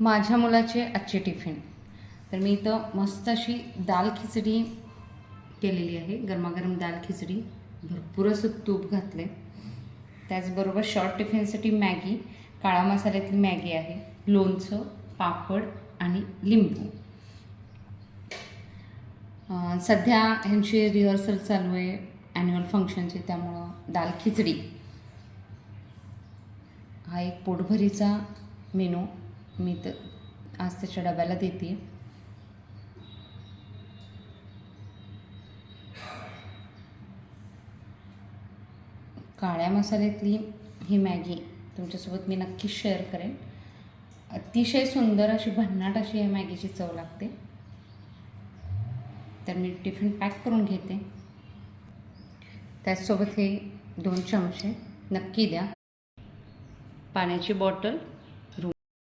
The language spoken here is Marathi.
माझ्या मुलाचे आजचे टिफिन. तर मी इथं मस्त अशी दाल खिचडी केलेली आहे. गरमागरम दाल खिचडी, भरपूर असं तूप घातले. त्याचबरोबर शॉर्ट टिफिनसाठी मॅगी, काळा मसाल्यातली मॅगी आहे, लोणचं, पापड आणि लिंबू. सध्या ह्यांची रिहर्सल चालू आहे ॲन्युअल फंक्शनची, त्यामुळं दाल खिचडी हा एक पोटभरीचा मेनू मी तर आज त्याच्या डब्याला देते. काळ्या मसाल्यातली ही मॅगी तुमच्यासोबत मी नक्कीच शेअर करेन. अतिशय सुंदर अशी भन्नाट अशी या मॅगीची चव लागते. तर मी टिफिन पॅक करून घेते. त्याचसोबत हे 2 चमचे नक्की द्या. पाण्याची बॉटल